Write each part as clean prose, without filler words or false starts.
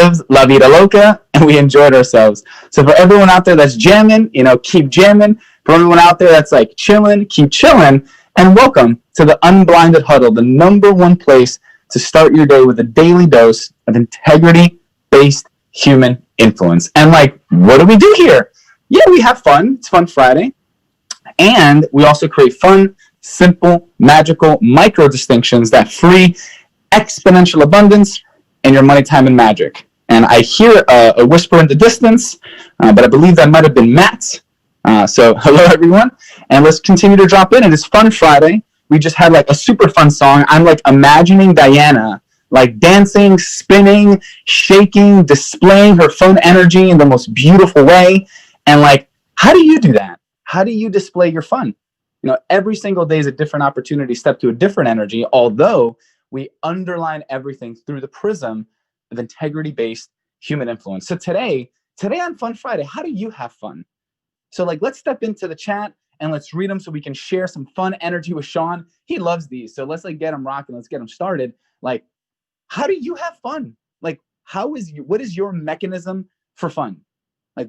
lives La Vida Loca, and we enjoyed ourselves. So for everyone out there that's jamming, keep jamming. For everyone out there that's like chilling, keep chilling. And welcome to the Unblinded Huddle, the #1 place to start your day with a daily dose of integrity-based human influence. And what do we do here? Yeah, we have fun. It's Fun Friday. And we also create fun, simple, magical micro distinctions that free exponential abundance in your money, time, and magic. And I hear a whisper in the distance, but I believe that might have been Matt. So hello, everyone. And let's continue to drop in. It is Fun Friday. We just had a super fun song. I'm imagining Diana dancing, spinning, shaking, displaying her fun energy in the most beautiful way. And how do you do that? How do you display your fun? Every single day is a different opportunity, step to a different energy, although we underline everything through the prism of integrity-based human influence. So today on Fun Friday, how do you have fun? So let's step into the chat and let's read them so we can share some fun energy with Sean. He loves these. So let's get him rocking. Let's get him started. How do you have fun? What is your mechanism for fun?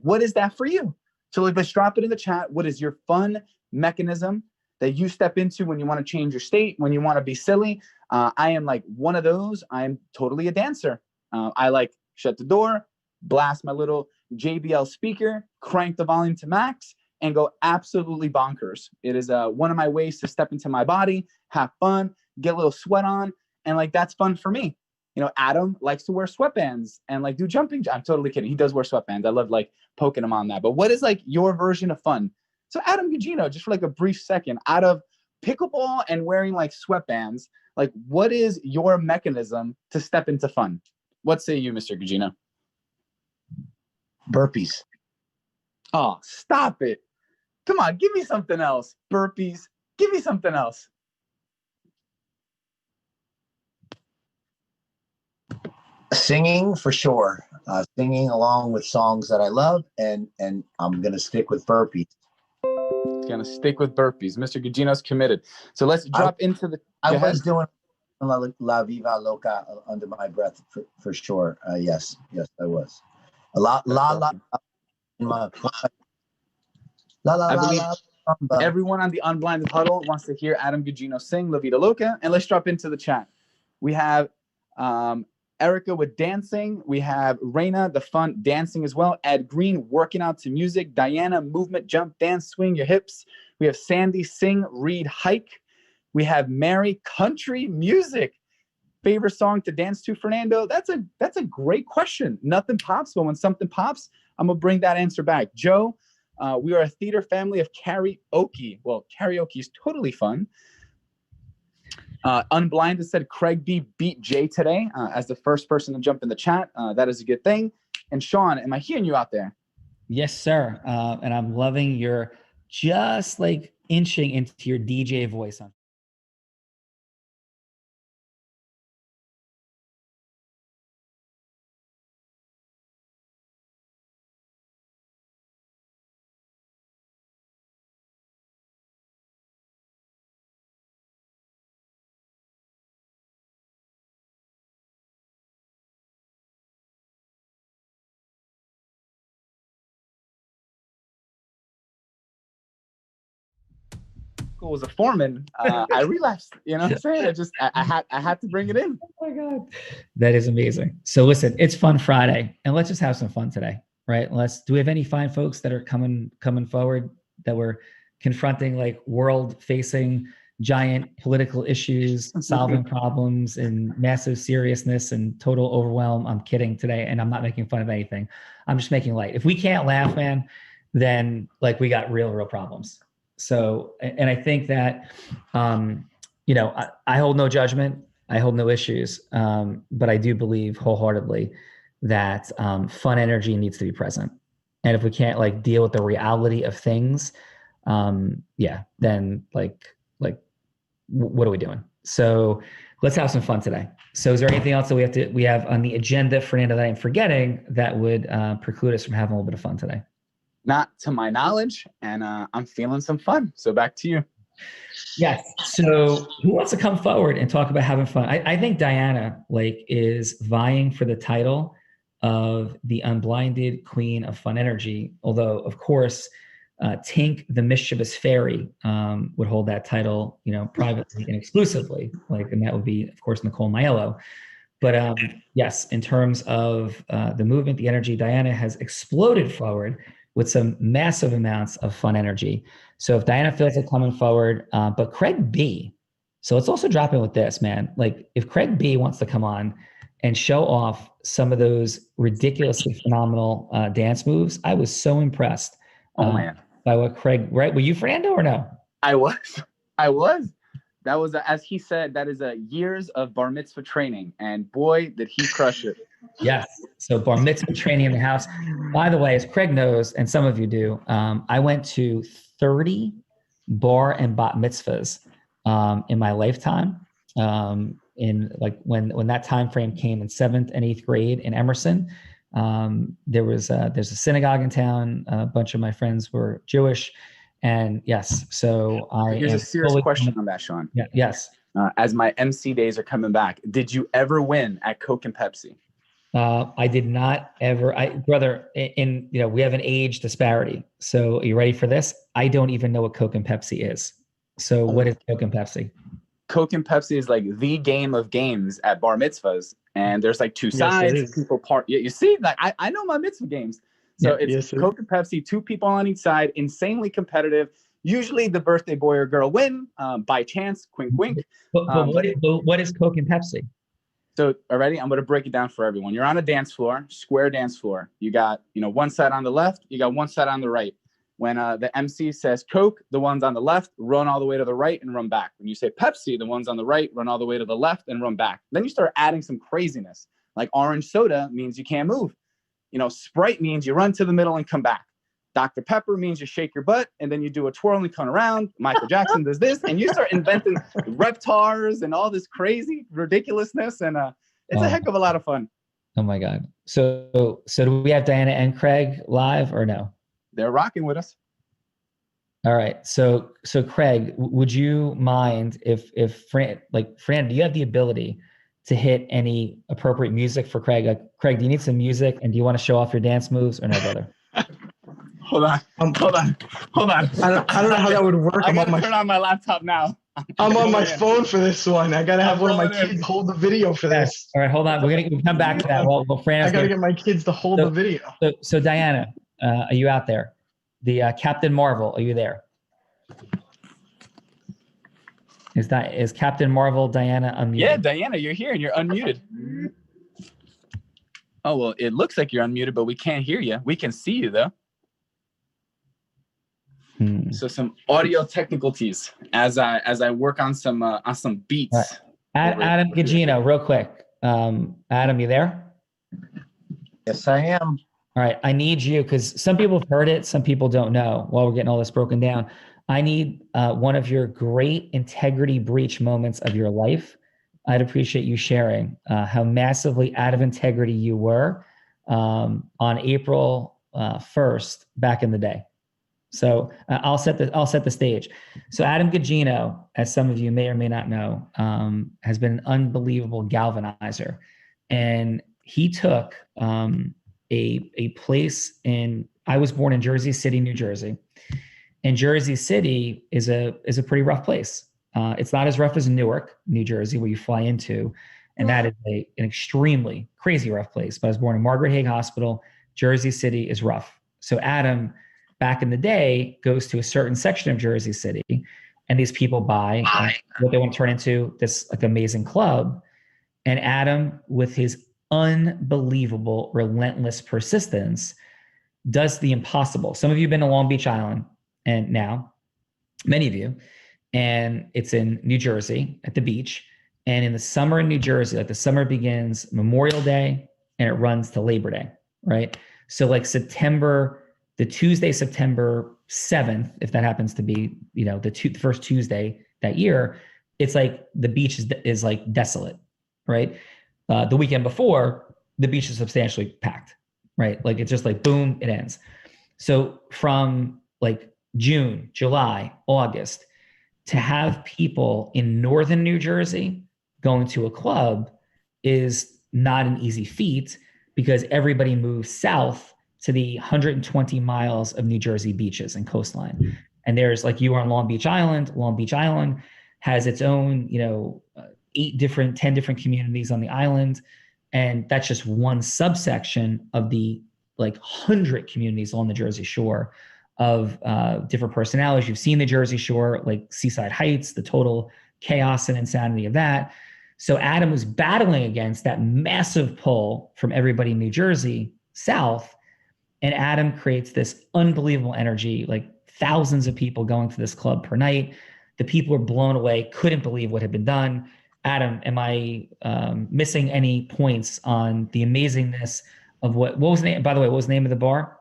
What is that for you? So let's drop it in the chat. What is your fun mechanism that you step into when you want to change your state, when you want to be silly? I am one of those. I am totally a dancer. I shut the door, blast my little JBL speaker, crank the volume to max, and go absolutely bonkers. It is one of my ways to step into my body, have fun, get a little sweat on, and that's fun for me. Adam likes to wear sweatbands and do jumping. I'm totally kidding. He does wear sweatbands. I love poking him on that. But what is your version of fun? So Adam Gugino, just for a brief second, out of pickleball and wearing sweatbands, what is your mechanism to step into fun? What say you, Mr. Gugino? Burpees. Oh, stop it. Come on, give me something else. Burpees. Give me something else. Singing for sure. Singing along with songs that I love, and I'm gonna stick with burpees. Gonna stick with burpees. Mr. Gugino's committed. So let's drop into the. I was doing La Viva Loca under my breath for sure. Yes, I was. I believe everyone on the Unblinded Huddle wants to hear Adam Gugino sing La Vida Loca. And let's drop into the chat. We have Erica with dancing. We have Raina, the fun dancing as well. Ed Green working out to music. Diana, movement, jump, dance, swing your hips. We have Sandy, sing, read, hike. We have Mary, country music. Favorite song to dance to, Fernando? That's a great question. Nothing pops, but when something pops, I'm gonna bring that answer back. Joe, we are a theater family of karaoke. Well, karaoke is totally fun. Unblinded said Craig B beat Jay today as the first person to jump in the chat. That is a good thing. And Sean, am I hearing you out there? Yes, sir. And I'm loving your just inching into your DJ voice on. Was a foreman. I relapsed. You know what I'm saying? I had to bring it in. Oh my God, that is amazing. So listen, it's Fun Friday, and let's just have some fun today, right? Do we have any fine folks that are coming forward that we're confronting world-facing giant political issues, solving problems, and massive seriousness and total overwhelm? I'm kidding today, and I'm not making fun of anything. I'm just making light. If we can't laugh, man, then we got real problems. So, and I think that, I hold no judgment, I hold no issues, but I do believe wholeheartedly that fun energy needs to be present. And if we can't deal with the reality of things, then what are we doing? So let's have some fun today. So is there anything else that we have on the agenda, Fernando, that I'm forgetting that would preclude us from having a little bit of fun today? Not to my knowledge, and I'm feeling some fun. So back to you. Yes. So who wants to come forward and talk about having fun? I think Diana is vying for the title of the Unblinded Queen of Fun Energy. Although, of course, Tink the Mischievous Fairy would hold that title, privately and exclusively. And that would be, of course, Nicole Maiello. But yes, in terms of the movement, the energy, Diana has exploded forward with some massive amounts of fun energy. So if Diana feels it coming forward, but Craig B, so let's also drop in with this, man. Like if Craig B wants to come on and show off some of those ridiculously phenomenal dance moves, I was so impressed man. by what Craig, right? Were you Fernando or no? I was. That was, as he said, that is years of bar mitzvah training. And boy, did he crush it. Yes. So bar mitzvah training in the house. By the way, as Craig knows, and some of you do, I went to 30 bar and bat mitzvahs in my lifetime. In like when that time frame came in 7th and 8th grade in Emerson, there's a synagogue in town. A bunch of my friends were Jewish, and yes, so Here's a serious question on that, Sean. Yeah, yes. As my MC days are coming back, did you ever win at Coke and Pepsi? I did not ever. Brother, we have an age disparity. So are you ready for this? I don't even know what Coke and Pepsi is. So what is Coke and Pepsi? Coke and Pepsi is like the game of games at bar mitzvahs, and there's like two sides. People part. You see, like I know my mitzvah games. So it's Coke and Pepsi, 2 people on each side, insanely competitive. Usually the birthday boy or girl win by chance, quink, quink. But what is Coke and Pepsi? So already, I'm going to break it down for everyone. You're on a dance floor, square dance floor. You got, one side on the left, you got one side on the right. When the MC says Coke, the ones on the left run all the way to the right and run back. When you say Pepsi, the ones on the right run all the way to the left and run back. Then you start adding some craziness. Like orange soda means you can't move. Sprite means you run to the middle and come back. Dr. Pepper means you shake your butt and then you do a twirl and come around. Michael Jackson does this, and you start inventing reptars and all this crazy ridiculousness. And it's a heck of a lot of fun. Oh my God. So do we have Diana and Craig live or no? They're rocking with us. All right. So Craig, would you mind if Fran, do you have the ability to hit any appropriate music for Craig? Craig, do you need some music, and do you want to show off your dance moves or no, brother? Hold on. I don't know how that would work. I gotta turn on my laptop now. I'm on my phone for this one. I gotta have one of my kids hold the video for this. All right, hold on. We'll come back to that. Well, Fran, I gotta get my kids to hold the video. So Diana, are you out there? The Captain Marvel, are you there? Is Captain Marvel Diana unmuted? Yeah, Diana, you're here and you're unmuted. Oh, well, it looks like you're unmuted, but we can't hear you. We can see you though. So some audio technicalities as I work on some beats. Right. Adam Gugino, real quick. Adam, you there? Yes, I am. All right, I need you, because some people have heard it, some people don't know. While we're getting all this broken down, I need one of your great integrity breach moments of your life. I'd appreciate you sharing how massively out of integrity you were on April 1st back in the day. So I'll set the stage. So Adam Gugino, as some of you may or may not know, has been an unbelievable galvanizer, and he took a place I was born in Jersey City, New Jersey, and Jersey City is a pretty rough place. It's not as rough as Newark, New Jersey, where you fly into, and that is an extremely crazy rough place. But I was born in Margaret Haig Hospital. Jersey City is rough. So Adam, back in the day, goes to a certain section of Jersey City, and these people buy what they want to turn into this amazing club. And Adam, with his unbelievable, relentless persistence, does the impossible. Some of you have been to Long Beach Island, and now, many of you, and it's in New Jersey at the beach. And in the summer in New Jersey, the summer begins Memorial Day and it runs to Labor Day, right? So the Tuesday, September 7th, if that happens to be, the first Tuesday that year, it's like the beach is like desolate, right? The weekend before, the beach is substantially packed, right? It's just boom, it ends. So from June, July, August, to have people in northern New Jersey going to a club is not an easy feat, because everybody moved south to the 120 miles of New Jersey beaches and coastline. And there's like, you are on Long Beach Island. Long Beach Island has its own, 10 different communities on the island. And that's just one subsection of the like 100 communities on the Jersey Shore of different personalities. You've seen the Jersey Shore, like Seaside Heights, the total chaos and insanity of that. So Adam was battling against that massive pull from everybody in New Jersey south. And Adam creates this unbelievable energy, like thousands of people going to this club per night. The people were blown away, couldn't believe what had been done. Adam, am I missing any points on the amazingness of what was the name? By the way, what was the name of the bar?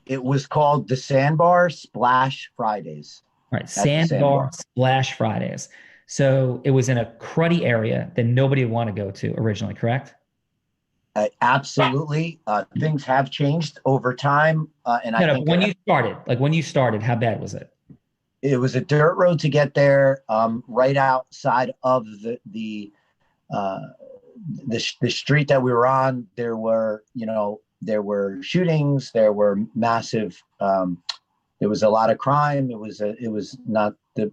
It was called the Sandbar Splash Fridays. All right, Sandbar Splash Fridays. So it was in a cruddy area that nobody would want to go to originally, correct? Absolutely. Things have changed over time. And I think when you started, how bad was it? It was a dirt road to get there, right outside of the street that we were on. There were shootings. There were massive. There was a lot of crime. It was not the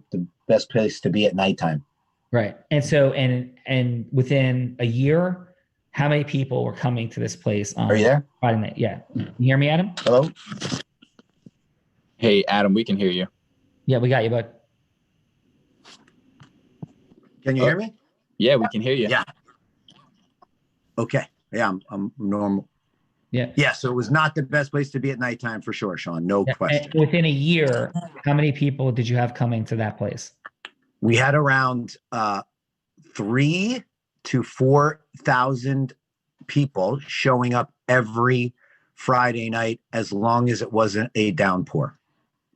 best place to be at nighttime. Right. And so, and within a year, how many people were coming to this place on Are you there? Friday night? Yeah. You hear me, Adam? Hello? Hey, Adam, we can hear you. Yeah, we got you, bud. Can you hear me? Yeah, we can hear you. Yeah. Okay. Yeah, I'm normal. Yeah. Yeah, so it was not the best place to be at nighttime for sure, Sean. No question. And within a year, how many people did you have coming to that place? We had around 3,000 to 4,000 people showing up every Friday night, as long as it wasn't a downpour.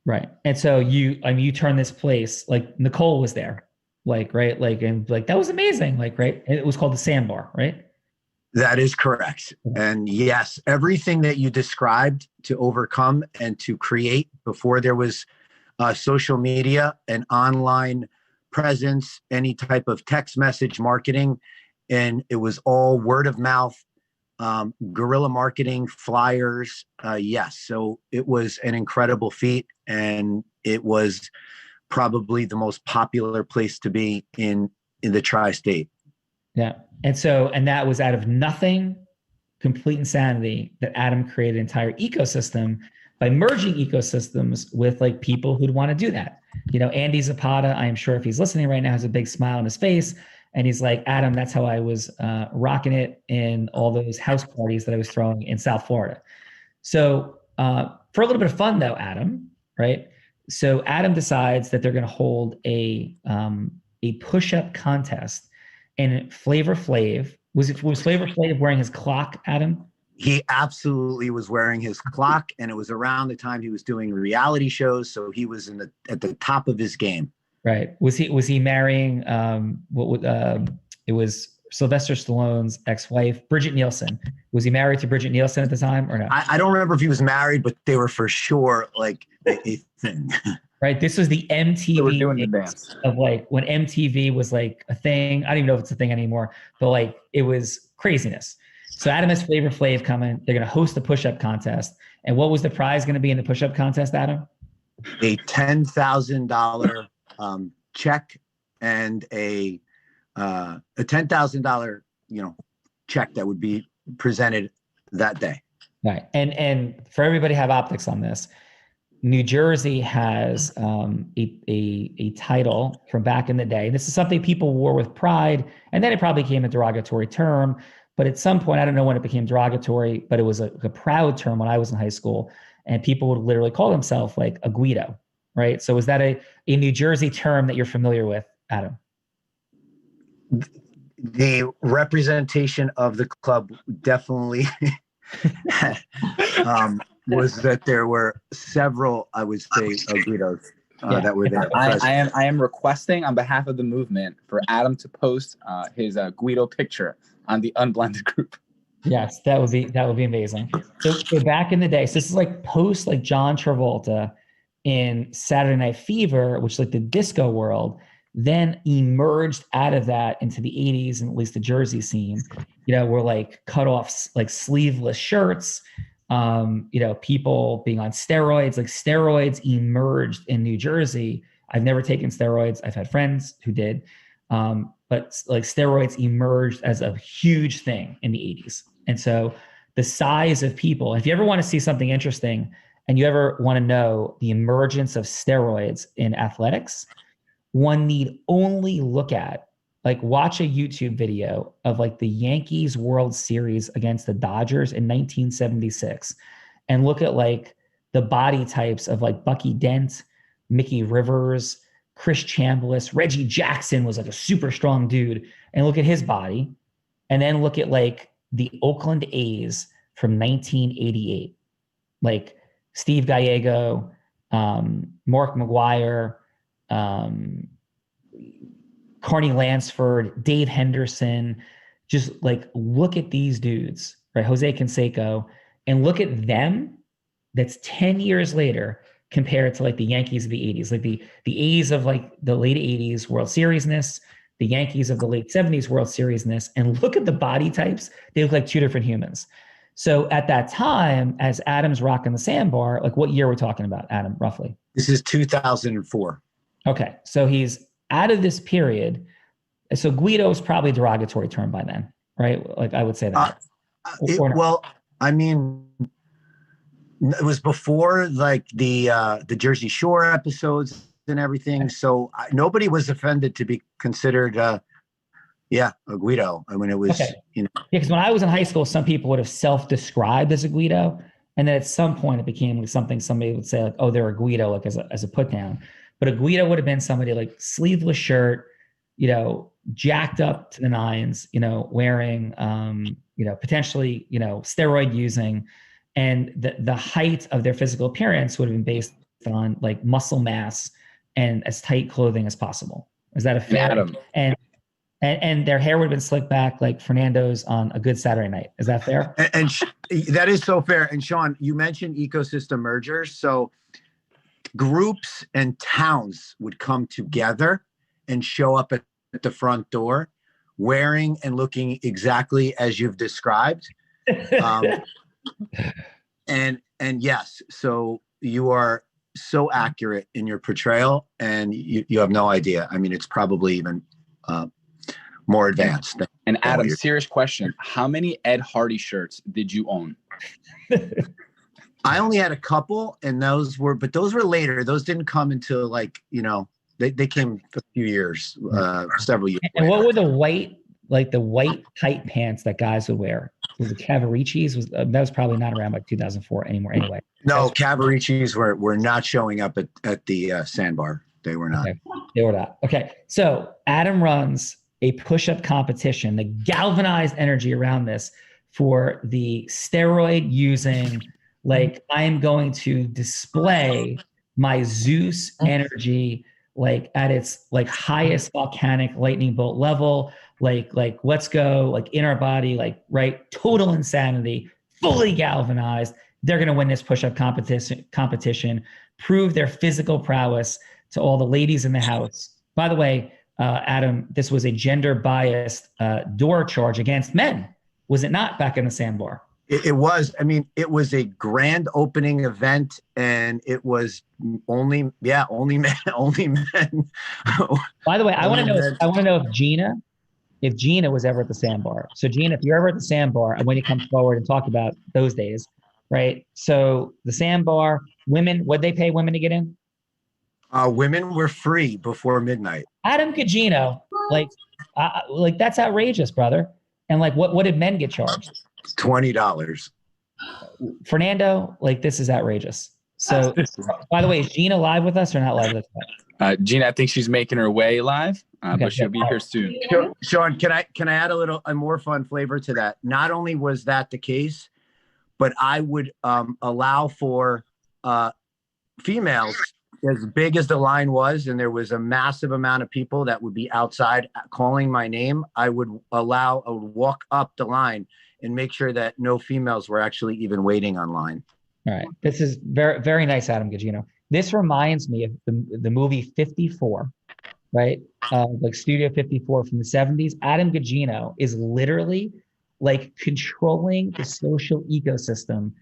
Right. And so you turned this place, like Nicole was there, like, right. Like, and like, that was amazing. Like, right. And it was called the Sandbar, right? That is correct. And yes, everything that you described to overcome and to create before there was social media and online presence, any type of text message marketing, and it was all word of mouth, guerrilla marketing, flyers. Yes. So it was an incredible feat, and it was probably the most popular place to be in the tri-state. Yeah. And that was out of nothing, complete insanity, that Adam created an entire ecosystem by merging ecosystems with like people who'd want to do that. Andy Zapata, I am sure if he's listening right now, has a big smile on his face. And he's like, Adam, that's how I was rocking it in all those house parties that I was throwing in South Florida. So for a little bit of fun though, Adam, right? So Adam decides that they're going to hold a push-up contest. And Flavor Flav, was Flavor Flav wearing his clock, Adam? He absolutely was wearing his clock, and it was around the time he was doing reality shows, so he was at the top of his game. Right. Was he marrying it was Sylvester Stallone's ex-wife, Bridget Nielsen. Was he married to Bridget Nielsen at the time or no? I don't remember if he was married, but they were for sure like a thing. Right. This was the MTV They were doing the dance of like when MTV was like a thing. I don't even know if it's a thing anymore, but like it was craziness. So Adam has Flavor Flav coming. They're going to host a push-up contest. And what was the prize going to be in the push-up contest, Adam? A $10,000 check and a $10,000 check that would be presented that day. Right. And for everybody to have optics on this, New Jersey has a title from back in the day. This is something people wore with pride, and then it probably became a derogatory term. But at some point, I don't know when it became derogatory, but it was a proud term when I was in high school, and people would literally call themselves like a GUIDO, right? So is that a New Jersey term that you're familiar with, Adam? The representation of the club definitely was that there were several, I would say, GUIDOs that were there. I am requesting on behalf of the movement for Adam to post his GUIDO picture on the Unblinded group. Yes, that would be amazing. So back in the day, so this is like post like John Travolta in Saturday Night Fever, which is like the disco world. then emerged out of that into the 80s, and at least the Jersey scene, were like cut off, like sleeveless shirts, people being on steroids. Like steroids emerged in New Jersey. I've never taken steroids. I've had friends who did. But like steroids emerged as a huge thing in the 80s. And so the size of people, if you ever want to see something interesting and you ever want to know the emergence of steroids in athletics, one need only look at, like, watch a YouTube video of like the Yankees World Series against the Dodgers in 1976 and look at like the body types of like Bucky Dent, Mickey Rivers, Chris Chambliss. Reggie Jackson was like a super strong dude, and look at his body. And then look at like the Oakland A's from 1988, like Steve Gallego, Mark McGuire, Carney Lansford, Dave Henderson. Just like look at these dudes, right? Jose Canseco, and look at them. That's 10 years later compared to like the Yankees of the 80s, like the A's of like the late 80s World Series-ness, the Yankees of the late 70s World Series-ness, and look at the body types. They look like two different humans. So at that time, as Adam's rocking the Sandbar, like what year we're talking about, Adam, roughly? This is 2004. Okay, so he's out of this period. So Guido is probably a derogatory term by then, right? Like I would say that. Well, I mean, it was before like the Jersey Shore episodes and everything. So nobody was offended to be considered, a Guido. I mean, it was, Yeah, because when I was in high school, some people would have self-described as a Guido. And then at some point it became something somebody would say like, oh, they're a Guido, like as a put down. But a Guido would have been somebody like sleeveless shirt, jacked up to the nines, wearing, potentially, steroid using. And the height of their physical appearance would have been based on like muscle mass and as tight clothing as possible. Is that a fair? Adam. And their hair would have been slicked back like Fernando's on a good Saturday night. Is that fair? And that is so fair. And Sean, you mentioned ecosystem mergers. So groups and towns would come together and show up at the front door wearing and looking exactly as you've described. And yes, so you are so accurate in your portrayal, and you have no idea. I mean, it's probably even more advanced. And Adam, serious question. How many Ed Hardy shirts did you own? I only had a couple, and those were later. Those didn't come until like, they came a few years, several years. And later. what were the white tight pants that guys would wear? Was it Cavaricci's? That was probably not around by 2004 anymore anyway. No, Cavaricci's were not showing up at the Sandbar. They were not. Okay. They were not. Okay. So Adam runs a push-up competition, the galvanized energy around this for the steroid using, like, I'm going to display my Zeus energy, like at its like highest volcanic lightning bolt level, like let's go, like in our body, like, right, total insanity, fully galvanized. They're going to win this push-up competition, prove their physical prowess to all the ladies in the house. By the way, Adam, this was a gender-biased door charge against men, was it not, back in the Sandbar? It was. I mean, it was a grand opening event, and it was only men. By the way, I want to know if Gina was ever at the Sandbar. So Gina, if you're ever at the Sandbar, I want you to come forward and talk about those days, right? So the Sandbar, women, what'd they pay women to get in? Women were free before midnight. Adam Cagino, like that's outrageous, brother. And like, what did men get charged? $20. Fernando, like, this is outrageous. So, by the way, is Gina live with us or not live with us? Gina, I think she's making her way live, but she'll be here soon. Sean, can I add a more fun flavor to that? Not only was that the case, but I would allow for females, as big as the line was, and there was a massive amount of people that would be outside calling my name, I would walk up the line and make sure that no females were actually even waiting online. All right. This is very, very nice, Adam Gagino. This reminds me of the movie 54, right? Like Studio 54 from the 70s. Adam Gugino is literally like controlling the social ecosystem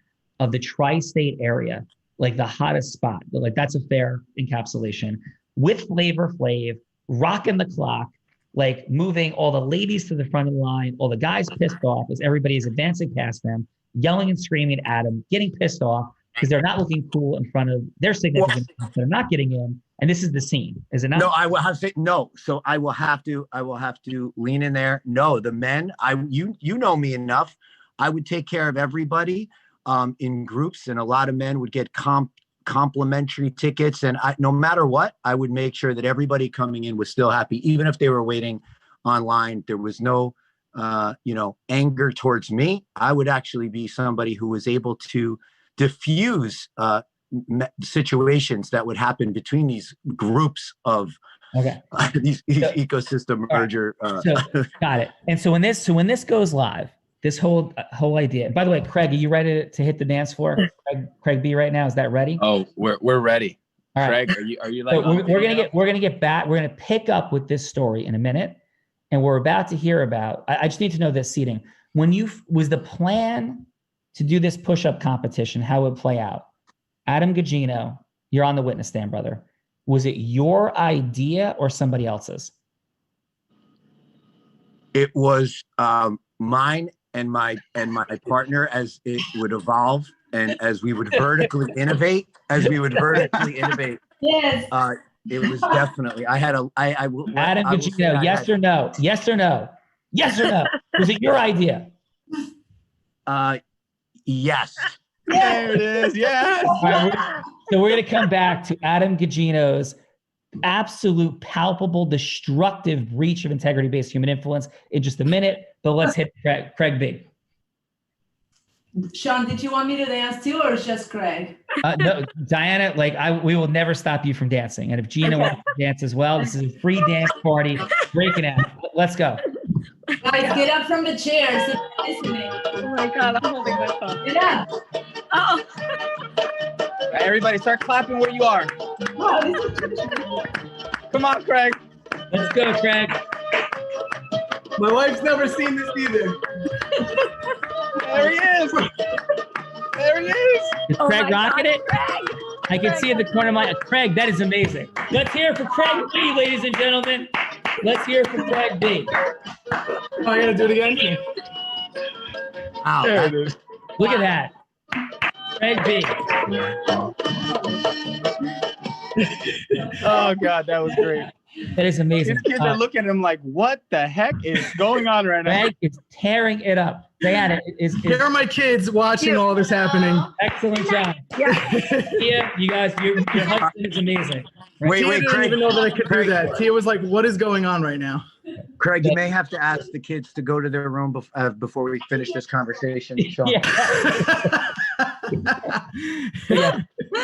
of the tri-state area, like the hottest spot. Like that's a fair encapsulation. With Flavor Flav, rocking the clock, like moving all the ladies to the front of the line, all the guys pissed off as everybody is advancing past them, yelling and screaming at Adam, getting pissed off because they're not looking cool in front of their significant others that are not getting in. And this is the scene, is it not? No, I will have to say no. So I will have to lean in there. No, the men, you know me enough. I would take care of everybody in groups, and a lot of men would get complimentary tickets. And no matter what, I would make sure that everybody coming in was still happy, even if they were waiting online. There was no anger towards me. I would actually be somebody who was able to diffuse situations that would happen between these groups of these ecosystem merger. So got it. And so when this goes live, this whole idea. And by the way, Craig, are you ready to hit the dance floor? Craig B right now, is that ready? Oh, we're ready. All right. Craig, are you like? So we're gonna get back. We're gonna pick up with this story in a minute, and we're about to hear about. I just need to know this seating. When was the plan to do this push-up competition, how it would play out? Adam Gugino, you're on the witness stand, brother. Was it your idea or somebody else's? It was mine and my partner, as it would evolve and as we would vertically innovate. Yes. It was definitely. Adam Gugino, yes or no? Yes or no? Yes or no? Was it your idea? Yes. There it is. Yes. Right, so we're going to come back to Adam Gugino's absolute, palpable, destructive breach of integrity-based human influence in just a minute. But let's hit Craig B. Sean, did you want me to dance too, or just Craig? No, Diana, we will never stop you from dancing. And if Gina wants to dance as well, this is a free dance party. Breaking out. Let's go. Guys, get up from the chairs if you're listening. Oh my God, I'm holding my phone. Get up. Oh. Right, everybody start clapping where you are. Wow, this is Come on, Craig. Let's go, Craig. My wife's never seen this either. There he is. There he is. Is Craig rocking it? I can see in the corner of my Craig. That is amazing. Let's hear it for Craig B, ladies and gentlemen. Let's hear it for Craig B. Oh, I gotta do it again. Wow. There it is. Look at that. Craig B. Oh God, that was great. That is amazing. These kids are looking at him like, what the heck is going on right now? Craig is tearing it up. Diana is Here are my kids watching all this happening. excellent job. Tia, you guys, your husband is amazing. Wait, Tia didn't Craig. even know that I could Craig. do that. Tia was like, "What is going on right now?" Craig, you may have to ask the kids to go to their room before we finish this conversation. Sean. Yeah.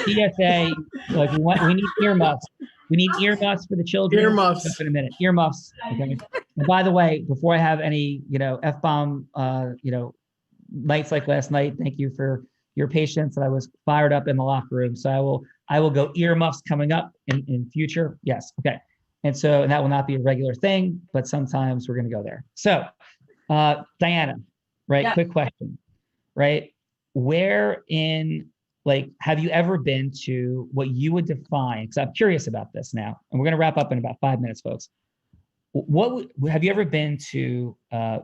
PSA, we need earmuffs. We need earmuffs for the children. Earmuffs. In a minute. Earmuffs. Okay. And by the way, before I have any, F-bomb, nights like last night, thank you for your patience. I was fired up in the locker room. So I will go earmuffs coming up in future. Yes. Okay. And that will not be a regular thing, but sometimes we're going to go there. So, Diana, right? Yeah. Quick question, right? Where in, have you ever been to what you would define, because I'm curious about this now, and we're going to wrap up in about 5 minutes, folks. Have you ever been to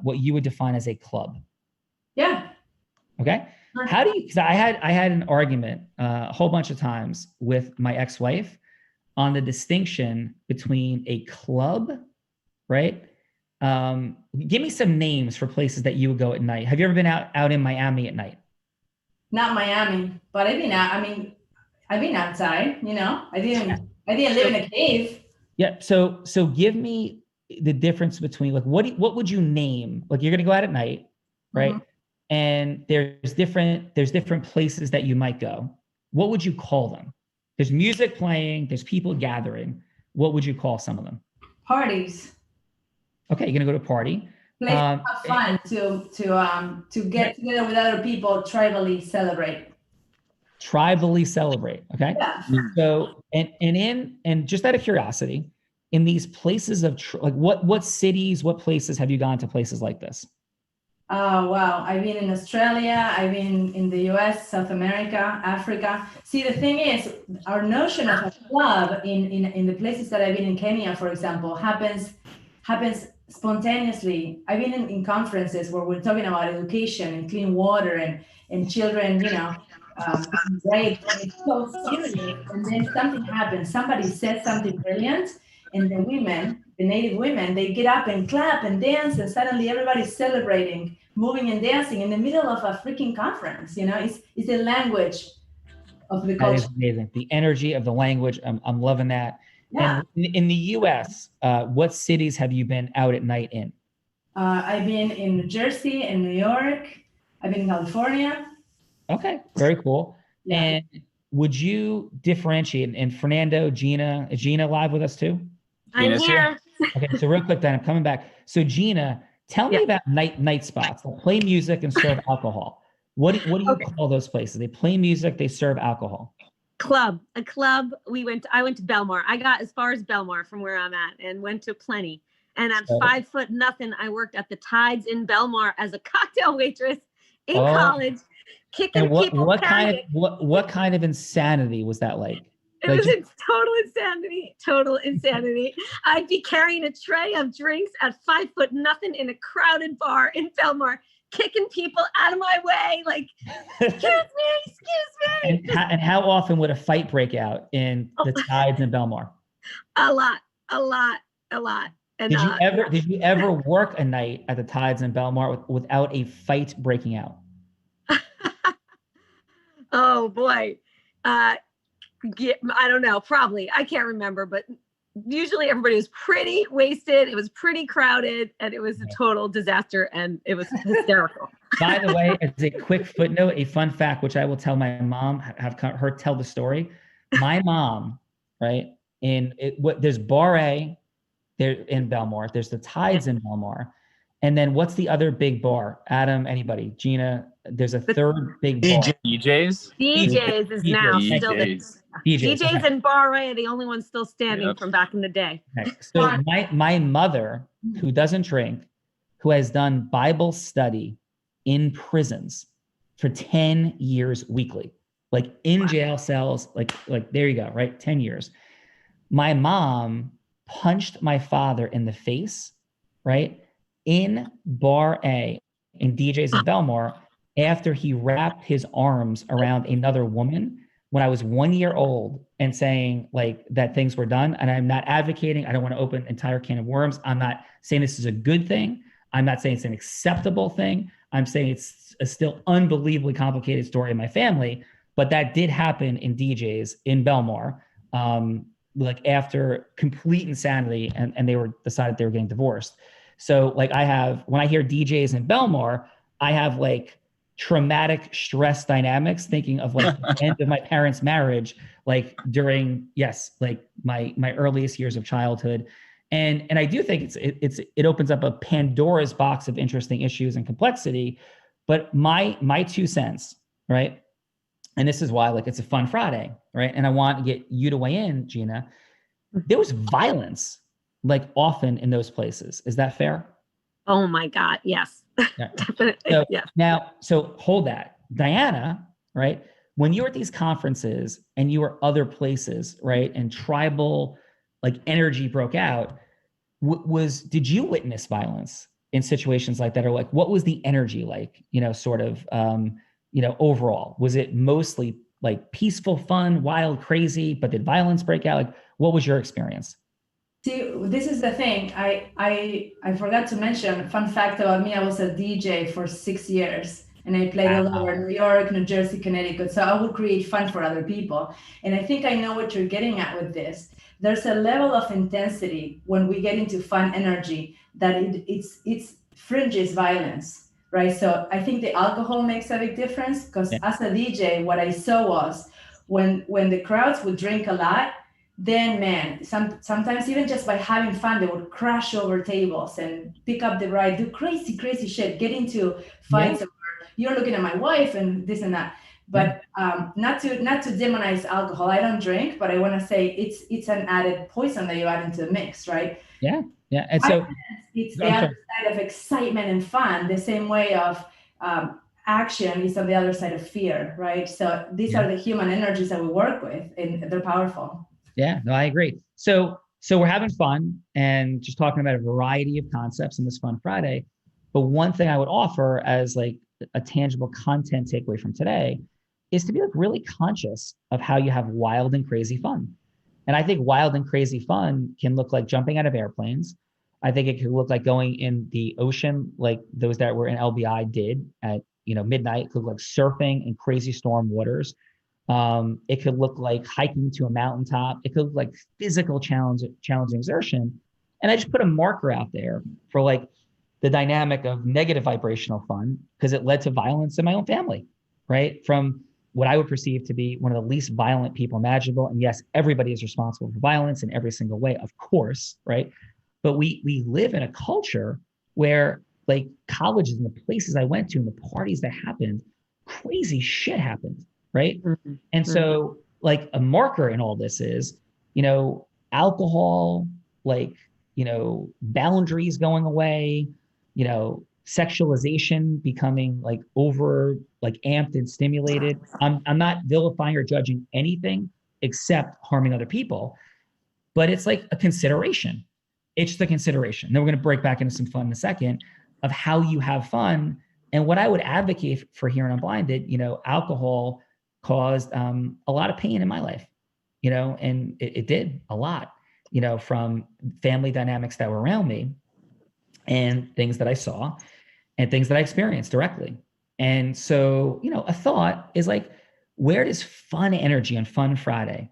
what you would define as a club? Yeah. Okay. How do you, because I had an argument a whole bunch of times with my ex-wife on the distinction between a club, right? Give me some names for places that you would go at night. Have you ever been out in Miami at night? Not Miami, but I've been outside, I didn't live in a cave. Yeah. So give me the difference between what would you name? You're going to go out at night, right? Mm-hmm. And there's different places that you might go. What would you call them? There's music playing, there's people gathering. What would you call some of them? Parties. Okay, you're gonna go to a party. Place have fun to get together with other people, tribally celebrate. Tribally celebrate. Okay. Yeah. So and just out of curiosity, in these places of like what cities, what places have you gone to places like this? Oh, wow. I've been in Australia. I've been in the US, South America, Africa. See, the thing is, our notion of a club in the places that I've been in Kenya, for example, happens spontaneously. I've been in conferences where we're talking about education and clean water and children, right? And it's so serious. And then something happens. Somebody says something brilliant, and the native women, they get up and clap and dance, and suddenly everybody's celebrating, moving and dancing in the middle of a freaking conference. It's the language of the That culture. is amazing. The energy of the language. I'm loving that. Yeah. And in the US, what cities have you been out at night in? I've been in New Jersey and New York. I've been in California. Okay, very cool. Yeah. And would you differentiate? And Fernando, is Gina live with us too? I'm Gina's here. Okay, so real quick, then I'm coming back. So Gina, tell me about night spots that play music and serve alcohol. What do you call those places? They play music, they serve alcohol. A club. I went to Belmar. I got as far as Belmar from where I'm at and went to Plenty. And at 5'0" I worked at the Tides in Belmar as a cocktail waitress in college, kicking and people. What kind of insanity was that like? It was total insanity. I'd be carrying a tray of drinks at 5'0" in a crowded bar in Belmar, kicking people out of my way, like, excuse me. And how often would a fight break out in the Tides in Belmar? A lot. And, did you ever work a night at the Tides in Belmar without a fight breaking out? Oh boy. Yeah, I don't know, probably. I can't remember, but usually everybody was pretty wasted. It was pretty crowded, and it was a total disaster, and it was hysterical. By the way, as a quick footnote, a fun fact, which I will tell my mom, have her tell the story. My mom, right, there's Bar A there in Belmar. There's the Tides in Belmar. And then what's the other big bar? Adam, anybody? Gina, there's a third big bar. DJs? DJs is now still there. DJs and Bar A are the only ones still standing from back in the day. Okay. So my mother, who doesn't drink, who has done Bible study in prisons for 10 years weekly, like in jail cells, like there you go, right? 10 years. My mom punched my father in the face, right? In Bar A in DJs in Belmar after he wrapped his arms around another woman when I was 1 year old and saying like that things were done. And I'm not advocating, I don't want to open an entire can of worms. I'm not saying this is a good thing. I'm not saying it's an acceptable thing. I'm saying it's a still unbelievably complicated story in my family, but that did happen in DJs in Belmar, like after complete insanity, and they decided they were getting divorced. So like when I hear DJs in Belmar, I have like traumatic stress dynamics thinking of like the end of my parents' marriage, like during, like my earliest years of childhood. And I do think it opens up a Pandora's box of interesting issues and complexity. But my 2 cents, right? And this is why like it's a fun Friday, right? And I want to get you to weigh in, Gina. There was violence like often in those places. Is that fair? Oh my God. Yes. Yeah. Definitely. So, yes. Now, so hold that. Diana, right? When you were at these conferences and you were other places, right? And tribal like energy broke out, did you witness violence in situations like that? Or like, what was the energy like, sort of, overall? Was it mostly like peaceful, fun, wild, crazy, but did violence break out? Like, what was your experience? See, this is the thing. I forgot to mention, fun fact about me, I was a DJ for 6 years and I played all over New York, New Jersey, Connecticut. So I would create fun for other people. And I think I know what you're getting at with this. There's a level of intensity when we get into fun energy that it's fringes violence, right? So I think the alcohol makes a big difference because as a DJ, what I saw was when the crowds would drink a lot, then man, sometimes even just by having fun, they would crash over tables and pick up the ride, do crazy shit, get into fights. You're looking at my wife and this and that. But not to demonize alcohol. I don't drink, but I want to say it's an added poison that you add into the mix, right? Yeah. And so it's the other side of excitement and fun, the same way of action is on the other side of fear, right? So these are the human energies that we work with, and they're powerful. Yeah, no, I agree. So we're having fun and just talking about a variety of concepts in this Fun Friday. But one thing I would offer as like a tangible content takeaway from today is to be like really conscious of how you have wild and crazy fun. And I think wild and crazy fun can look like jumping out of airplanes. I think it could look like going in the ocean, like those that were in LBI did at midnight. It could look like surfing in crazy storm waters. It could look like hiking to a mountaintop. It could look like physical challenging exertion. And I just put a marker out there for like the dynamic of negative vibrational fun, because it led to violence in my own family, right? From what I would perceive to be one of the least violent people imaginable. And yes, everybody is responsible for violence in every single way, of course, right? But we live in a culture where like colleges and the places I went to and the parties that happened, crazy shit happened, right? Mm-hmm. And so like a marker in all this is, alcohol, like, boundaries going away, sexualization becoming like over like amped and stimulated. I'm not vilifying or judging anything except harming other people, but it's like a consideration. It's the consideration. Then we're going to break back into some fun in a second of how you have fun. And what I would advocate for here in Unblinded, alcohol caused a lot of pain in my life, and it did a lot, from family dynamics that were around me and things that I saw and things that I experienced directly. And so, a thought is like, where does fun energy on Fun Friday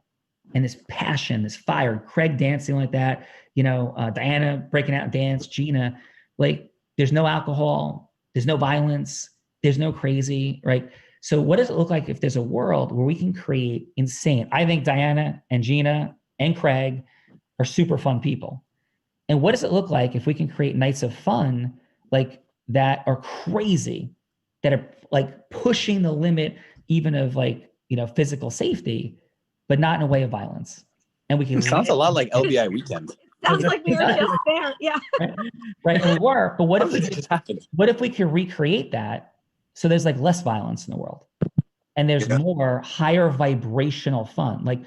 and this passion, this fire, Craig dancing like that, Diana breaking out and dance, Gina, like there's no alcohol, there's no violence, there's no crazy, right? So what does it look like if there's a world where we can create insane? I think Diana and Gina and Craig are super fun people. And what does it look like if we can create nights of fun like that are crazy, that are like pushing the limit even of like, physical safety, but not in a way of violence? And we can— It sounds a lot like LBI weekend. Sounds like we were just there. Yeah. Right. And we were, but what if we just happened? What if we could recreate that so there's like less violence in the world and there's more higher vibrational fun? Like,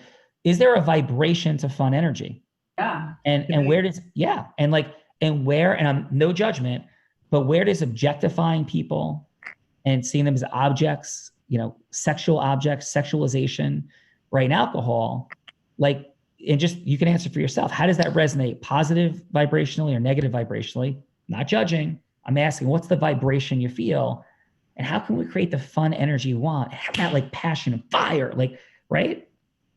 is there a vibration to fun energy? Yeah. And where does, and I'm no judgment, but where does objectifying people and seeing them as objects, sexual objects, sexualization, right, and alcohol, like, and just, you can answer for yourself. How does that resonate, positive vibrationally or negative vibrationally? Not judging. I'm asking, what's the vibration you feel? And how can we create the fun energy you want? Have that like passion and fire, like, right?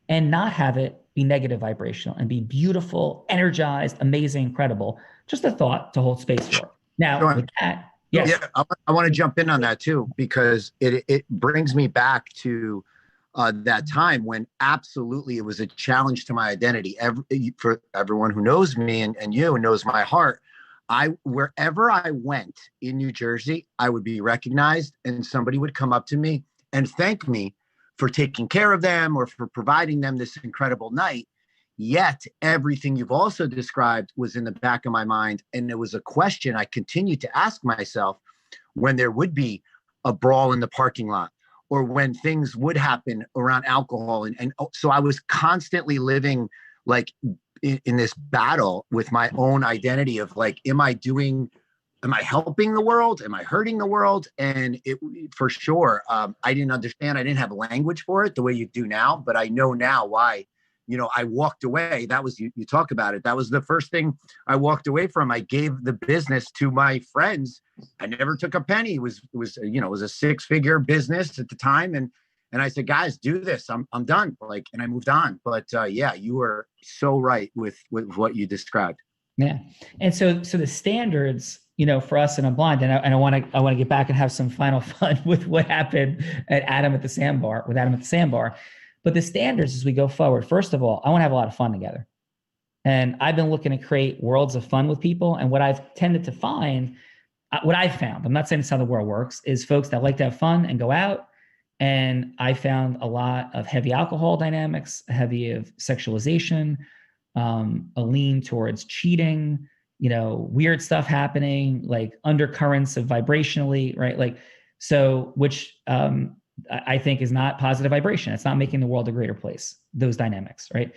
And not have it be negative vibrational and be beautiful, energized, amazing, incredible. Just a thought to hold space for. Now, Sure. with that, yes. Yeah, I want to jump in on that too, because it brings me back to that time when absolutely it was a challenge to my identity. For everyone who knows me and you knows my heart, wherever I went in New Jersey, I would be recognized and somebody would come up to me and thank me for taking care of them or for providing them this incredible night. Yet everything you've also described was in the back of my mind. And it was a question I continued to ask myself when there would be a brawl in the parking lot or when things would happen around alcohol. And so I was constantly living like in this battle with my own identity of like, am I helping the world? Am I hurting the world? And it, for sure, I didn't understand. I didn't have language for it the way you do now, but I know now why, I walked away. That was, you talk about it. That was the first thing I walked away from. I gave the business to my friends. I never took a penny. It was a 6-figure business at the time. And I said, guys, do this. I'm done. Like, and I moved on. But yeah, you were so right with what you described. Yeah. And so the standards, for us in Unblinded, and I want to get back and have some final fun with what happened at Adam at the Sandbar, But the standards as we go forward, first of all, I want to have a lot of fun together. And I've been looking to create worlds of fun with people. And what I've tended to find, what I've found, I'm not saying it's how the world works, is folks that like to have fun and go out And I found a lot of heavy alcohol dynamics, heavy of sexualization, a lean towards cheating, weird stuff happening, like undercurrents of vibrationally, right? Like, so, which I think is not positive vibration. It's not making the world a greater place, those dynamics, right?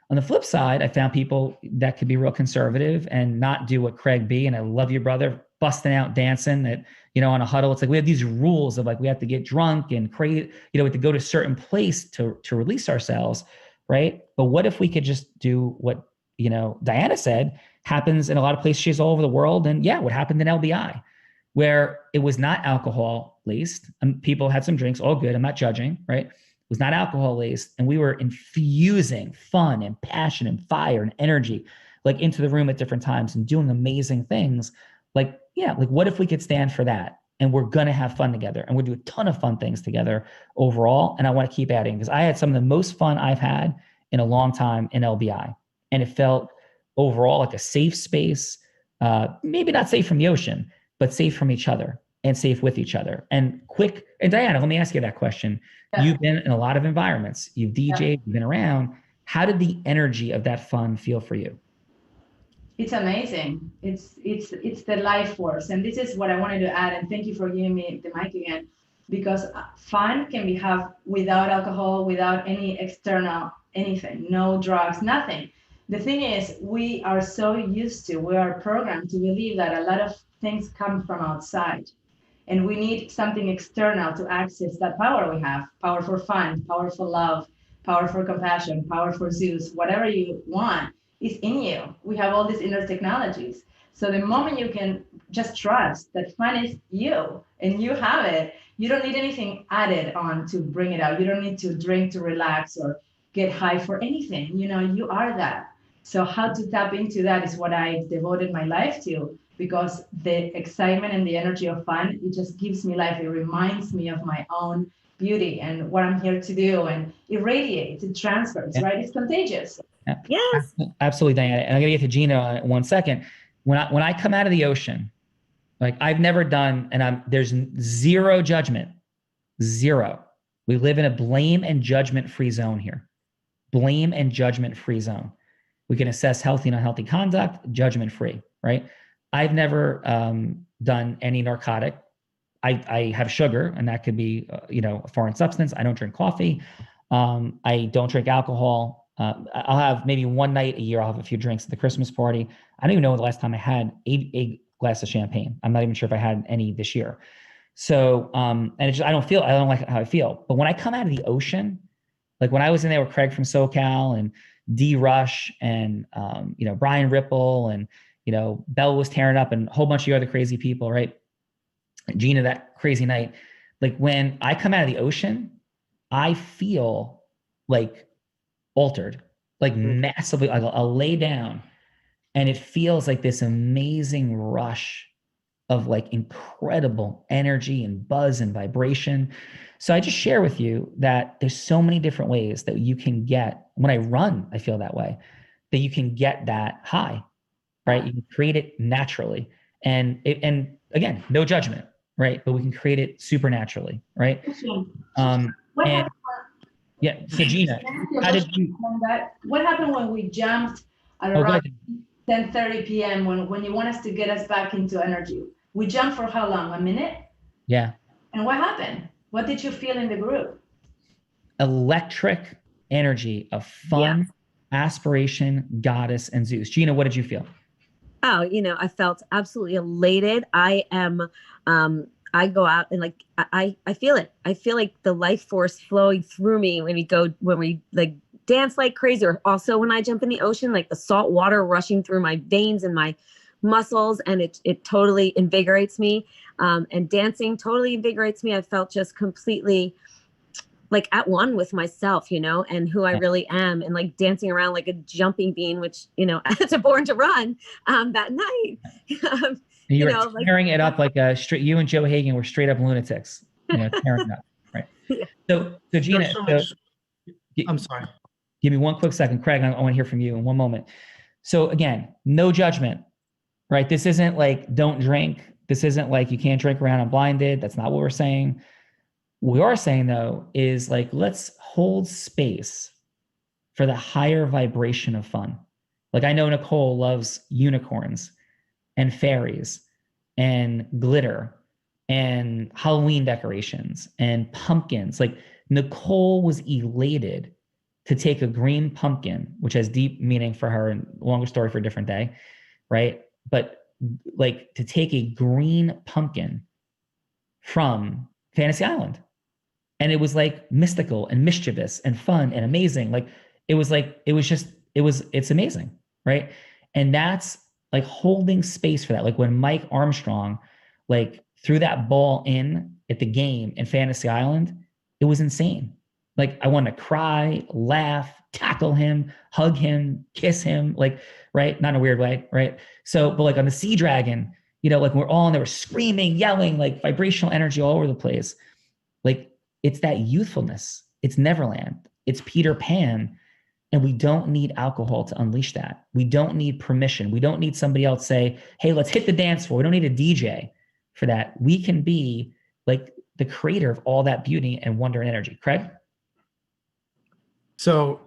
On the flip side, I found people that could be real conservative and not do what Craig B, and I love you, brother, busting out dancing at, on a huddle. It's like we have these rules of like, we have to get drunk and create, we have to go to a certain place to release ourselves, right? But what if we could just do what, Diana said happens in a lot of places. She's all over the world. And yeah, what happened in LBI, where it was not alcohol laced. People had some drinks, all good. I'm not judging, right? It was not alcohol laced. And we were infusing fun and passion and fire and energy, like into the room at different times and doing amazing things. Like, yeah, like what if we could stand for that? And we're going to have fun together and we'll do a ton of fun things together overall. And I want to keep adding because I had some of the most fun I've had in a long time in LBI. And it felt overall like a safe space, maybe not safe from the ocean, but safe from each other and safe with each other. And Diana, let me ask you that question. Yeah. You've been in a lot of environments. You've DJ'd, you've been around. How did the energy of that fun feel for you? It's amazing. It's the life force. And this is what I wanted to add. And thank you for giving me the mic again, because fun can be have without alcohol, without any external anything, no drugs, nothing. The thing is, we are so we are programmed to believe that a lot of things come from outside. And we need something external to access that power we have. Power for fun, power for love, power for compassion, power for Zeus, whatever you want is in you. We have all these inner technologies. So the moment you can just trust that fun is you and you have it, you don't need anything added on to bring it out. You don't need to drink to relax or get high for anything. You are that. So how to tap into that is what I devoted my life to, because the excitement and the energy of fun, it just gives me life. It reminds me of my own beauty and what I'm here to do, and it radiates, it transfers, right? It's contagious. Yes. Absolutely, Diana. And I'm gonna get to Gina in 1 second. When I come out of the ocean, like I've never done, and there's zero judgment, zero. We live in a blame and judgment free zone here. Blame and judgment free zone. We can assess healthy and unhealthy conduct, judgment free, right? I've never done any narcotic. I have sugar, and that could be, a foreign substance. I don't drink coffee. I don't drink alcohol. I'll have maybe one night a year, I'll have a few drinks at the Christmas party. I don't even know the last time I had a glass of champagne. I'm not even sure if I had any this year. So, and I don't like how I feel. But when I come out of the ocean, like when I was in there with Craig from SoCal and D Rush and, Brian Ripple and, Bell was tearing up and a whole bunch of other crazy people, right? Gina, that crazy night. Like when I come out of the ocean, I feel like altered, like massively. I'll lay down and it feels like this amazing rush of like incredible energy and buzz and vibration. So I just share with you that there's so many different ways that you can get, when I run, I feel that way, that you can get that high, right? You can create it naturally. And again, no judgment, right? But we can create it supernaturally, right? Yeah. So Gina, how did you? What happened when we jumped at around 10:30 p.m. when you want us to get us back into energy? We jumped for how long? A minute? Yeah. And what happened? What did you feel in the group? Electric energy of fun, aspiration, goddess, and Zeus. Gina, what did you feel? Oh, I felt absolutely elated. I go out and like, I feel it. I feel like the life force flowing through me when we like dance like crazy, or also when I jump in the ocean, like the salt water rushing through my veins and my muscles, and it totally invigorates me. And dancing totally invigorates me. I felt just completely like at one with myself, and who I really am, and like dancing around like a jumping bean, which, as a born to run, that night. You were tearing it up like you and Joe Hagan were straight up lunatics, tearing it up, right? Yeah. So Gina, I'm sorry. Give me one quick second. Craig, I want to hear from you in one moment. So again, no judgment, right? This isn't like don't drink. This isn't like you can't drink around Unblinded. That's not what we're saying. What we are saying though is like, let's hold space for the higher vibration of fun. Like I know Nicole loves unicorns and fairies and glitter and Halloween decorations and pumpkins. Like Nicole was elated to take a green pumpkin, which has deep meaning for her and longer story for a different day, right? But like to take a green pumpkin from Fantasy Island. And it was like mystical and mischievous and fun and amazing. It's amazing, right? And that's like holding space for that. Like when Mike Armstrong like threw that ball in at the game in Fantasy Island, it was insane. Like I wanted to cry, laugh, tackle him, hug him, kiss him, like, right? Not in a weird way, right? So, but like on the Sea Dragon, you know, like we're all, and they were screaming, yelling, like vibrational energy all over the place. Like it's that youthfulness. It's Neverland. It's Peter Pan. And we don't need alcohol to unleash that. We don't need permission. We don't need somebody else say, hey, let's hit the dance floor. We don't need a DJ for that. We can be like the creator of all that beauty and wonder and energy. Craig? So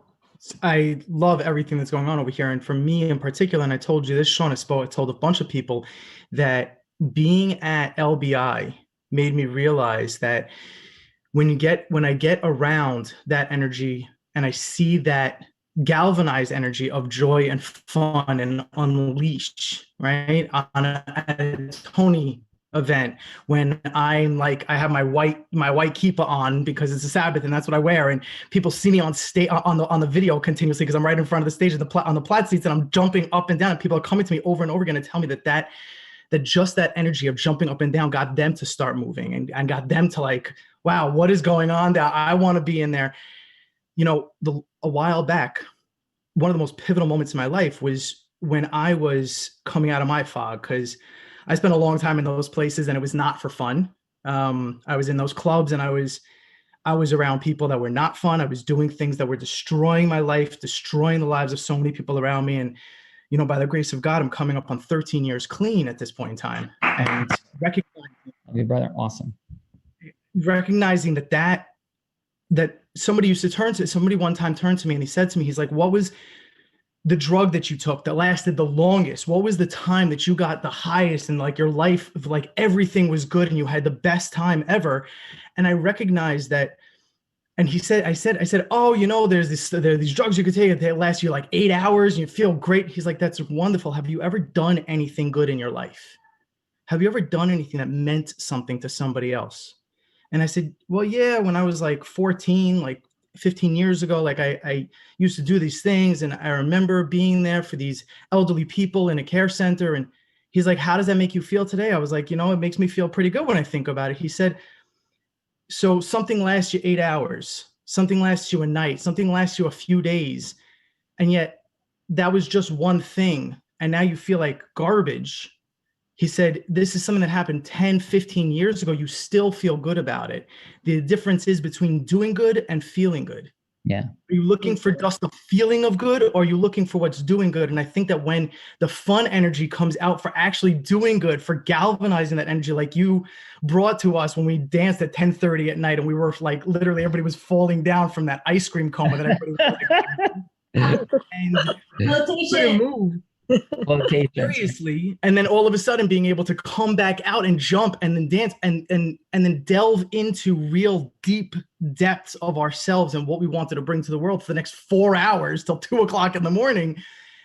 I love everything that's going on over here. And for me in particular, and I told you this, Sean Espo, I told a bunch of people that being at LBI made me realize that when I get around that energy and I see that galvanized energy of joy and fun and unleash, right? On a Tony event, when I'm like, I have my white kippah on because it's a Sabbath and that's what I wear, and people see me on stage on the video continuously because I'm right in front of the stage on the plaid seats, and I'm jumping up and down, and people are coming to me over and over again and tell me that just that energy of jumping up and down got them to start moving and got them to like, wow, what is going on there? I want to be in there. You know, a while back, one of the most pivotal moments in my life was when I was coming out of my fog, because I spent a long time in those places and it was not for fun. I was in those clubs and I was around people that were not fun. I was doing things that were destroying my life, destroying the lives of so many people around me. And, you know, by the grace of God, I'm coming up on 13 years clean at this point in time. And Your brother, awesome. Recognizing that somebody one time turned to me and he said to me, he's like, what was the drug that you took that lasted the longest? What was the time that you got the highest and like your life, like everything was good and you had the best time ever? And I recognized that. And I said, oh, you know, there are these drugs you could take that last you like 8 hours and you feel great. He's like, that's wonderful. Have you ever done anything good in your life? Have you ever done anything that meant something to somebody else? And I said, well, yeah, when I was like 14, like 15 years ago, like I used to do these things. And I remember being there for these elderly people in a care center. And he's like, how does that make you feel today? I was like, you know, it makes me feel pretty good when I think about it. He said, so something lasts you 8 hours, something lasts you a night, something lasts you a few days. And yet that was just one thing. And now you feel like garbage. He said, this is something that happened 10, 15 years ago. You still feel good about it. The difference is between doing good and feeling good. Yeah. Are you looking for just the feeling of good, or are you looking for what's doing good? And I think that when the fun energy comes out for actually doing good, for galvanizing that energy, like you brought to us when we danced at 10:30 at night, and we were like, literally everybody was falling down from that ice cream coma that everybody was like, and Flotation. move. Seriously, and then all of a sudden being able to come back out and jump and then dance and then delve into real deep depths of ourselves and what we wanted to bring to the world for the next 4 hours till 2 o'clock in the morning.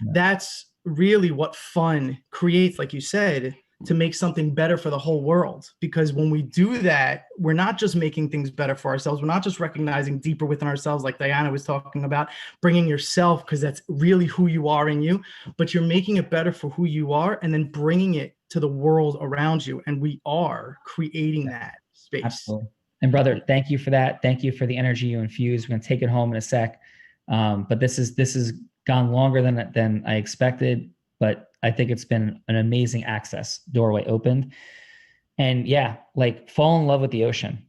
Yeah. That's really what fun creates, like you said, to make something better for the whole world. Because when we do that, we're not just making things better for ourselves. We're not just recognizing deeper within ourselves, like Diana was talking about, bringing yourself, because that's really who you are in you, but you're making it better for who you are and then bringing it to the world around you. And we are creating that space. Absolutely. And brother, thank you for that. Thank you for the energy you infused. We're going to take it home in a sec. But this is gone longer than I expected, but I think it's been an amazing access doorway opened. And yeah, like fall in love with the ocean.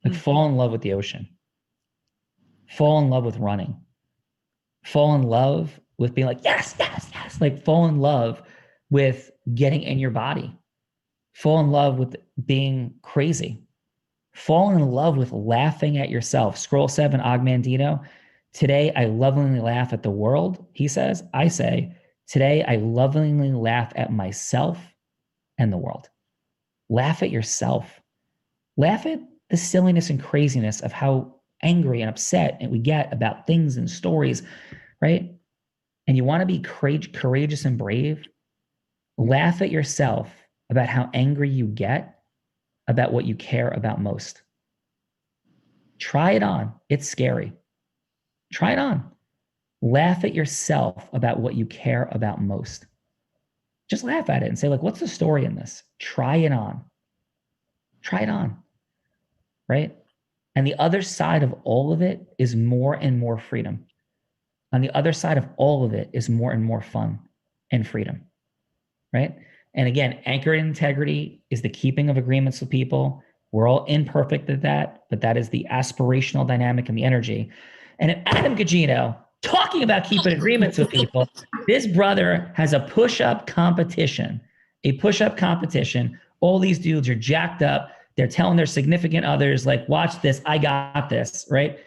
Like fall in love with the ocean. Fall in love with running. Fall in love with being like, yes, yes, yes. Like fall in love with getting in your body. Fall in love with being crazy. Fall in love with laughing at yourself. Scroll 7, Ogmandino. Today, I lovingly laugh at the world, he says. I say, today, I lovingly laugh at myself and the world. Laugh at yourself. Laugh at the silliness and craziness of how angry and upset we get about things and stories, right? And you want to be courageous and brave. Laugh at yourself about how angry you get about what you care about most. Try it on. It's scary. Try it on. Laugh at yourself about what you care about most. Just laugh at it and say, like, what's the story in this? Try it on. Try it on. Right? And the other side of all of it is more and more freedom. On the other side of all of it is more and more fun and freedom. Right? And again, anchored in integrity is the keeping of agreements with people. We're all imperfect at that, but that is the aspirational dynamic and the energy. And if Adam Gugino, talking about keeping agreements with people, this brother has a push-up competition. All these dudes are jacked up. They're telling their significant others, like, watch this, I got this, right?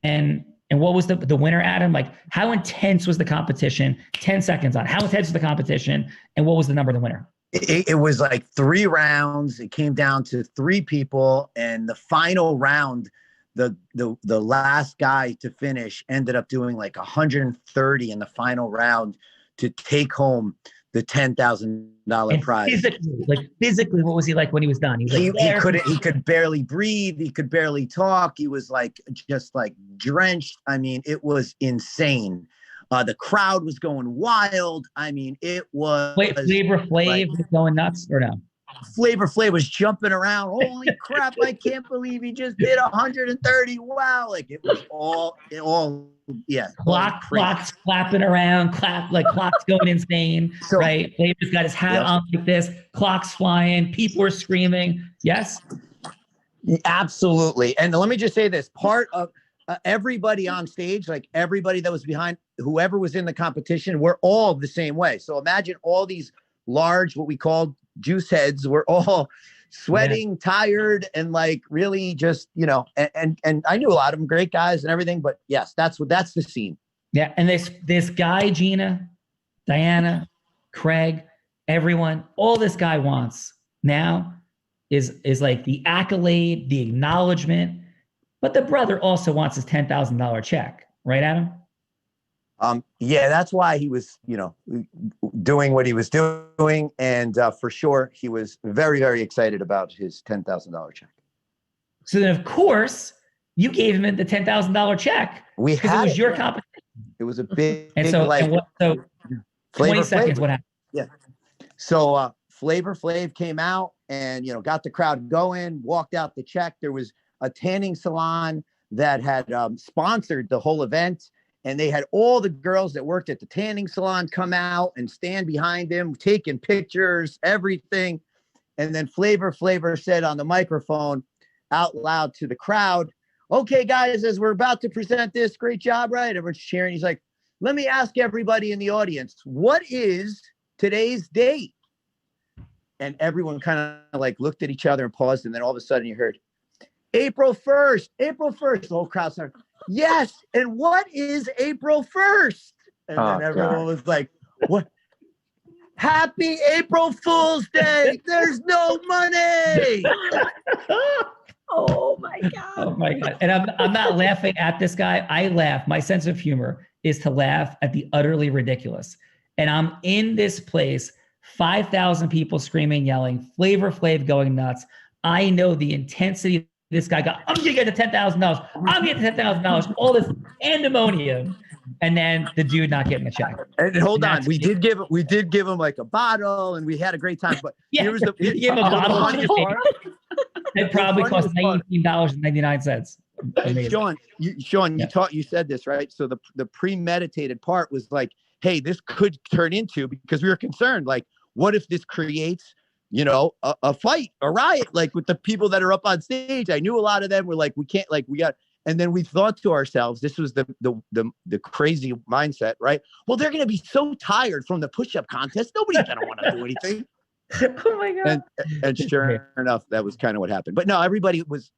And what was the winner, Adam? Like, how intense was the competition? 10 seconds on. How intense was the competition? And what was the number of the winner? It was like 3 rounds. It came down to 3 people. And the final round, the last guy to finish ended up doing like 130 in the final round to take home the $10,000 prize. Physically, what was he like when he was done? He could barely breathe. He could barely talk. He was like, just like drenched. I mean, it was insane. The crowd was going wild. I mean, it was. Flavor Flav was going nuts or no? Flavor Flav was jumping around. Holy crap! I can't believe he just did 130. Wow! Like it was all yeah. Clocks clapping around, clocks going insane. So, right? Flavor's got his hat on like this. Clocks flying. People are screaming. Yes. Absolutely. And let me just say this: part of everybody on stage, like everybody that was behind, whoever was in the competition, we're all the same way. So imagine all these large, what we called juice heads, were all sweating, tired, and like really just, and I knew a lot of them, great guys and everything, but yes, that's the scene. Yeah. And this guy, Gina, Diana, Craig, everyone, all this guy wants now is like the accolade, the acknowledgement, but the brother also wants his $10,000 check, right, Adam? Yeah, that's why he was, doing what he was doing. And for sure, he was very, very excited about his $10,000 check. So then, of course, you gave him the $10,000 check. Because it was your competition. It was a big, and so, like, 20 seconds, what happened? Yeah. So Flavor Flav came out and, got the crowd going, walked out the check. There was a tanning salon that had sponsored the whole event. And they had all the girls that worked at the tanning salon come out and stand behind him, taking pictures, everything. And then Flavor said on the microphone out loud to the crowd, okay, guys, as we're about to present this, great job, right? Everyone's cheering. He's like, let me ask everybody in the audience, what is today's date? And everyone kind of like looked at each other and paused. And then all of a sudden you heard, April 1st. The whole crowd started, yes. And what is April 1st? And then everyone was like, what? Happy April Fool's Day. There's no money. Oh my God. Oh my God. And I'm not laughing at this guy. I laugh. My sense of humor is to laugh at the utterly ridiculous. And I'm in this place, 5,000 people screaming, yelling, Flavor Flav going nuts. I know the intensity this guy got. I'm gonna get the $10,000. I'm getting the $10,000. All this pandemonium, and then the dude not getting a check. And hold on, we did give him like a bottle, and we had a great time. But here was the gave him a bottle. It probably cost $19.99. Sean, you said this right. So the premeditated part was like, hey, this could turn into, because we were concerned, like, what if this creates, a fight, a riot, like with the people that are up on stage. I knew a lot of them were like, we can't, like, and then we thought to ourselves, this was the crazy mindset, right? Well, they're going to be so tired from the push-up contest. Nobody's going to want to do anything. Oh my God. And sure enough, that was kind of what happened. But no, everybody was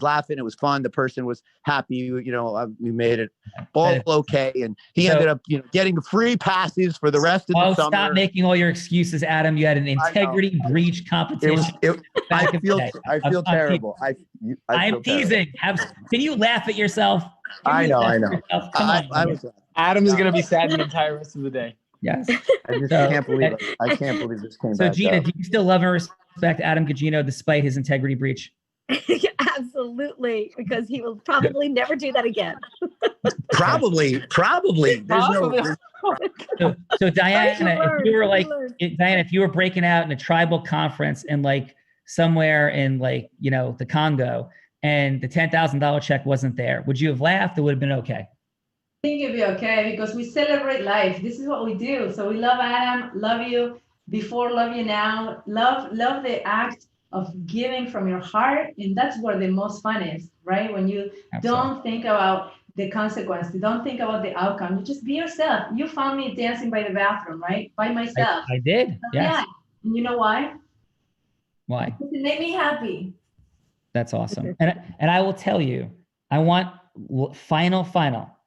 laughing. It was fun. The person was happy. You know, we made it all okay. And he ended up, you know, getting free passes for the rest of the summer. Stop making all your excuses, Adam. You had an integrity breach competition. I feel terrible. I'm teasing. Can you laugh at yourself? I know. Come on. Adam is going to be sad the entire rest of the day. Yes. I just can't believe it. I can't believe this came back. So Gina, up. do you still love and respect Adam Gugino despite his integrity breach? Absolutely, because he will probably never do that again. Probably. There's no. So Diana, if you were breaking out in a tribal conference in like somewhere in like, you know, the Congo, and the $10,000 check wasn't there, would you have laughed? It would have been okay. I think it'd be okay because we celebrate life. This is what we do. So we love Adam, love you before, love you now. Love the act of giving from your heart. And that's where the most fun is, right? When you don't think about the consequence, you don't think about the outcome. You just be yourself. You found me dancing by the bathroom, right? By myself. I did. So, yes. Yeah. And you know why? Why? Because it made me happy. That's awesome. And I will tell you, I want final.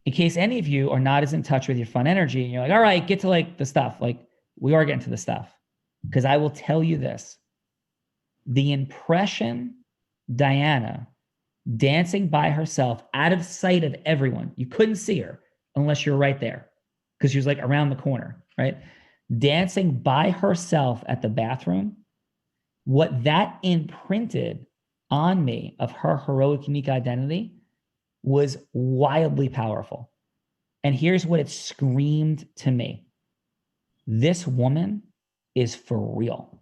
In case any of you are not as in touch with your fun energy and you're like, all right, get to like the stuff. Like we are getting to the stuff. Because I will tell you this, the impression Diana dancing by herself out of sight of everyone, you couldn't see her unless you're right there because she was like around the corner, right? Dancing by herself at the bathroom, what that imprinted on me of her heroic, unique identity was wildly powerful. And here's what it screamed to me. This woman is for real.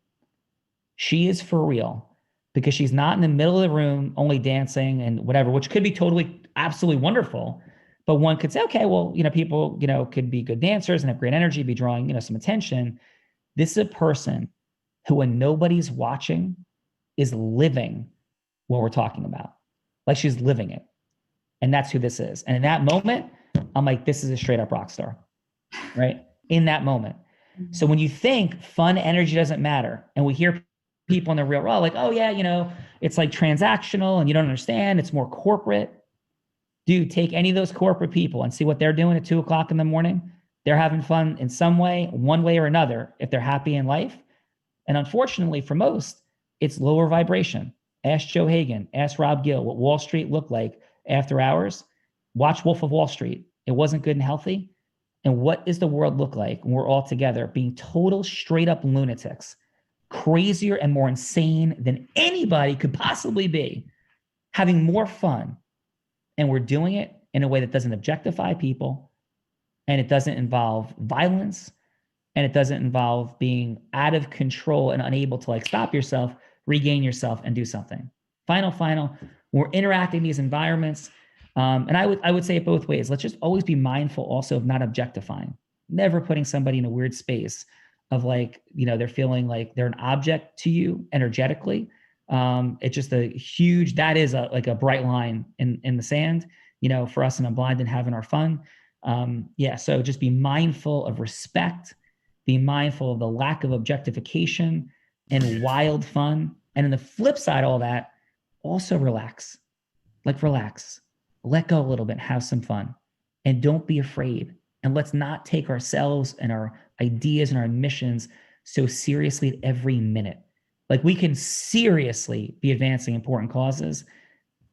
She is for real because she's not in the middle of the room only dancing and whatever, which could be totally, absolutely wonderful. But one could say, okay, well, you know, people, you know, could be good dancers and have great energy, be drawing, you know, some attention. This is a person who, when nobody's watching, is living what we're talking about. Like she's living it. And that's who this is. And in that moment, I'm like, this is a straight up rock star, right? In that moment. So when you think fun energy doesn't matter, and we hear people in the real world like, oh yeah, you know, it's like transactional and you don't understand, it's more corporate. Dude, take any of those corporate people and see what they're doing at 2:00 in the morning. They're having fun in some way, one way or another, if they're happy in life. And unfortunately for most, it's lower vibration. Ask Joe Hagan, ask Rob Gill what Wall Street looked like after hours. Watch Wolf of Wall Street. It wasn't good and healthy. And what does the world look like when we're all together being total straight up lunatics, crazier and more insane than anybody could possibly be, having more fun. And we're doing it in a way that doesn't objectify people, and it doesn't involve violence, and it doesn't involve being out of control and unable to like stop yourself, regain yourself, and do something. Final. We're interacting in these environments. And I would say it both ways. Let's just always be mindful also of not objectifying, never putting somebody in a weird space of like, you know, they're feeling like they're an object to you energetically. It's just a huge, that is like a bright line in the sand, you know, for us in Unblinded having our fun. So just be mindful of respect, be mindful of the lack of objectification and wild fun. And in the flip side of all that, also relax, let go a little bit, have some fun, and don't be afraid. And let's not take ourselves and our ideas and our missions so seriously at every minute. Like we can seriously be advancing important causes,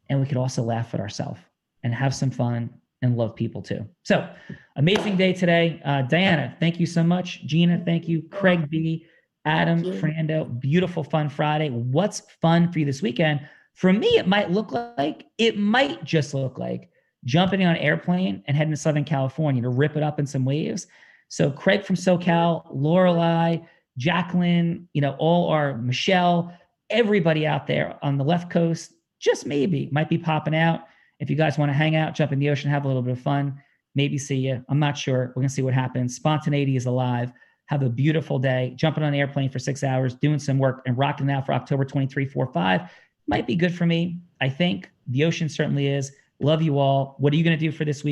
and we could also laugh at ourselves and have some fun and love people too. So amazing day today. Diana, thank you so much. Gina, thank you. Craig B, Adam, Frando, beautiful fun Friday. What's fun for you this weekend? For me, it might just look like jumping on an airplane and heading to Southern California to rip it up in some waves. So Craig from SoCal, Lorelei, Jacqueline, you know, Michelle, everybody out there on the left coast, just maybe might be popping out. If you guys want to hang out, jump in the ocean, have a little bit of fun, maybe see you. I'm not sure. We're going to see what happens. Spontaneity is alive. Have a beautiful day. Jumping on an airplane for 6 hours, doing some work and rocking out for October 23, 4, 5. Might be good for me. I think the ocean certainly is. Love you all. What are you going to do for this week?